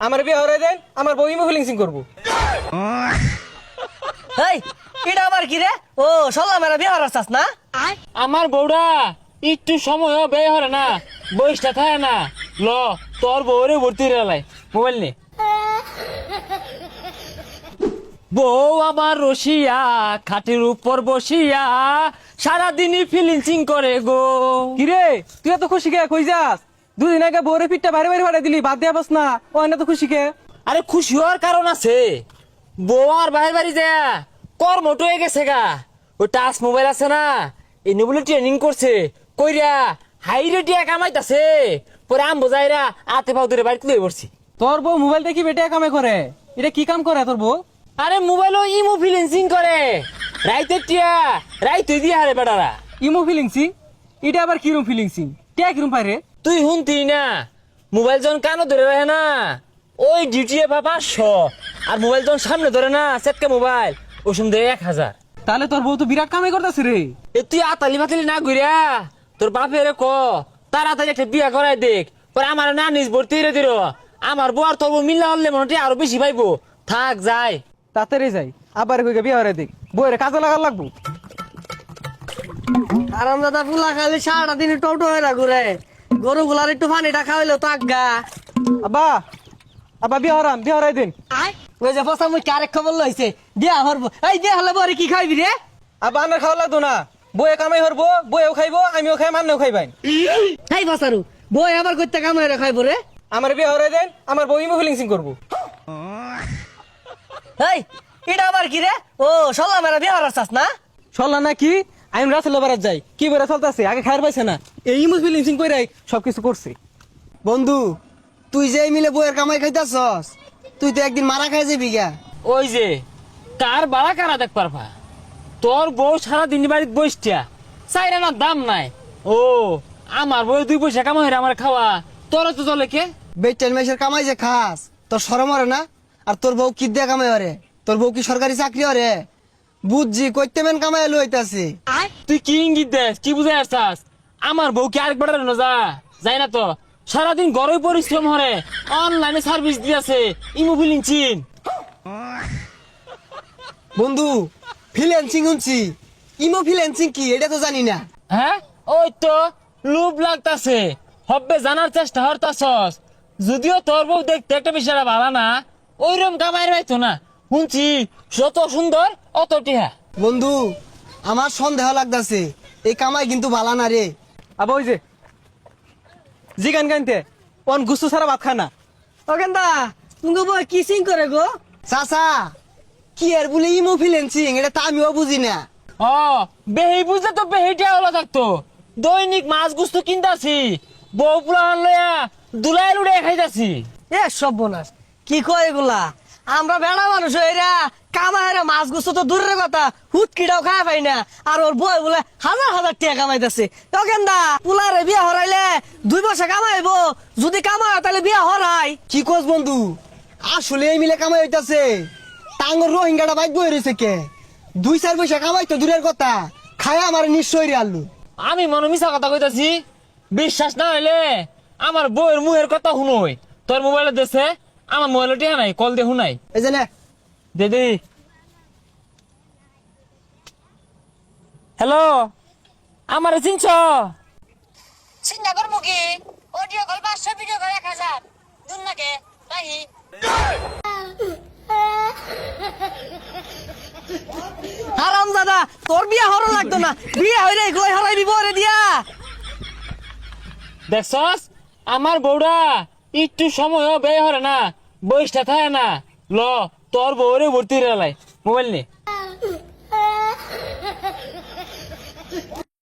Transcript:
আমার বিয়ে হরে দেন, আমার বউ ইমো ফিলিংসিং করবো। এই এটা আবার কি রে? ও শালা মেরা বিয়ে হওয়ার চাস না? আমার বউরা একটু সময় ব্যয় হরে না, বয়সটা থাকে না। ল তোর বউরে ভর্তি রেলাই মোবাইল নে। বউ আমার রসিয়া খাটের উপর বসিয়া সারাদিনই ফিলিংসিং করে গো। কিরে তুই এত খুশি কে? কই যাস? দুদিন আগে বউরে পিঠটা বাইরে বাইরে ফাটাই দিলি, বাদ দিয়া বস না। ও না তো খুশি কে? আরে খুশি হওয়ার কারণ আছে, বউ আর বাইরে বাড়ি যায় কর্মট হয়ে গেছে গা। ওই টাচ মোবাইল আছে না, এনে বলে ট্রেনিং করছে কইরা হাইরে টিয়া কামাইতাছে। পরে আম বোঝাইরা আতে পাও ধরে বাড়িতে লয়ে পড়ছি। তোর বউ মোবাইল দেখি বেটে কামে করে? এটা কি কাম করে তোর বউ? আরে মোবাইলও ইমো ফিলিংসিং করে, রাইতে টিয়া রাইতে দিয়ে হারে বেটারা। ইমো ফিলিংসিং? এটা আবার কিরম ফিলিংসিং? টিয়া কিরম পারে? তুই শুনতি না, মোবাইল যখন কানো ধরে রাখে না ওই ডিউটি পা 500, আর মোবাইল যখন সামনে ধরে না সেটকা মোবাইল ওই সময় দেয় 1000। তাহলে তোর বউ তো বিরাট কামাই করতেছে রে। এ তুই আতালি বাতালি না ঘুরিয়া তোর বাপের ক তাড়াতাড়ি একটা বিয়া করাই দেখ, পরে আমার না নিজ ভর্তি রে দিল। আমার বউ আর তোর বউ মিল্লা হলে মনে আরো বেশি পাইবো। থাক যাই তাড়াতাড়ি যাই, আবার কই বিয়ে হরে দেখ, বউরে কাজে লাগার লাগবো। আরাম দাদা ফুলা খালি সারাটা দিন টোটো হয়ে না ঘুরে, গরু গুলার একটু পানিটা খাওয়াইলো তো আজ্ঞা। আব্বা আব্বা বিয়ে হরাম, বিয়ে হরাই দিন। ওই যে বসা মুই কারেক খবর লইছে বিয়া হরবো। এই বিয়া হলে বরে কি খাইবি রে? আব্বা আমার খাওয়া লাগতো না, বউয়ে কামাই হরবো, বউয়েও খাইবো, আমিও খাই, আমনেও খাইবাই। এই বসারু বই আবার করতে কামাই রে খাইবো রে? আমার বিয়ে হরাই দেন, আমার বউ ইমো ফিলিংসিং করবো। এই এটা আবার কি রে? ও শালা মেরা বিয়া হওয়ার চাস না? চললা না কি? আমি রাসেল বারাত যাই, কি বেড়া চলতেছে, আগে খায়ার পাইছে না, এই ইমো ফিলিংসিং কইরাই সবকিছু করছে। বন্ধু তুই যে এই মিলে বইয়ের কামাই খাইতাছস, তুই তো একদিন মারা খাই যাবি গা। ওই যে কার বাড়া কারা দেখ পারবা। তোর বউ সারাদিন বাড়িতে বসটিয়া চাইরা না দাম নাই। ও আমার বউ 2 পয়সা কামাই হইরা আমার খাওয়া, তোর তো চলে কে? বেটেন মাইসের কামাই যে খাস তোর শরম হরে না? আর তোর বউ কি দিয়ে কামাই হরে? তোর বউ কি সরকারি চাকরি হরে? বুঝছি কইতে মেন কামাই লইতাছে। তুই কি ইঙ্গিত দেস, কি বুঝাই আসছাস? আমার বউ কি আরেকবার না যাই না তো, সারাদিন ঘরে পরিশ্রম হরে, অনলাইনে সার্ভিস দিয়েছে ইমো ফিলিংসিং। বন্ধু ফ্রিল্যান্সিং শুনছি, ইমো ফ্রিল্যান্সিং কি এটা তো জানি না। হ্যাঁ ওই তো লুপ লাগতাছে, হব্বে জানার চেষ্টা হরতাছস। যদিও তোর বউ দেখতে একটা বিষয়টা ভালো না, ওইরকম কামাইর পাইতো না। শুনছি যত সুন্দর অত টিহা। বন্ধু আমার সন্দেহ লাগতাছে, এই কামাই কিন্তু ভালো না রে। আবার ওই যে জি গান গানতে অন গুস্তু ছাড়া ভাত খানা। ও কেন্দা তুমি বই কিসিং করে গো? চাচা কি আর বলে ইমো ফ্রিল্যান্সিং এটা তো আমিও বুঝি না। ও বেহি বুঝলে তো বেহিটা হলো থাকতো। দৈনিক মাছ গুস্তু কিনতাছি, বউ পুলান লইয়া দুলাই লুড়ে খাইতাছি। এ সর্বনাশ কি কয় এগুলা? আমরা বেড়া মানুষ এরা কামাইরা মাছ গুছো তো দূরের কথা, হুটকিটাও খাওয়া পাই না। আর ওর বই বলে হাজার হাজার টাকা কামাইতেছে। তো কেন্দা পুলারে বিয়া হরাইলে 2 পয়সা কামাইবো, যদি কামায় তাহলে বিয়া হরাই। কি কোস বন্ধু আসলে এই মিলে কামাই হইতাছে? টাঙ্গর রোহিঙ্গাটা বাইক বই রয়েছে কে? 2-4 পয়সা কামাই তো দূরের কথা, খায় আমার নিশ্চয় রে আল্লু। আমি মনে মিশা কথা কইতাছি, বিশ্বাস না হইলে আমার বউয়ের মুহের কথা শুনোই। তোর মোবাইলে দেশে আমার মোবাইলে টিহা নাই, কল দিয়ে শুনাই। এই যে নে, দিদি হ্যালো, আমার চিনছ? চিন্তা করবো কি? অডিও কল 500, ভিডিও কল 1000, দূর নাকে রাহি। হারাম দাদা তোর বিয়া হরো লাগতো না, বিয়া হইলে গই হরাইবি বরে দিয়া। দেখছস আমার বউরা একটু সময় ব্যয় হরে না, বয়সটা থাকে না। ল তোর বউরে ভর্তি রেলাই মোবাইল নে।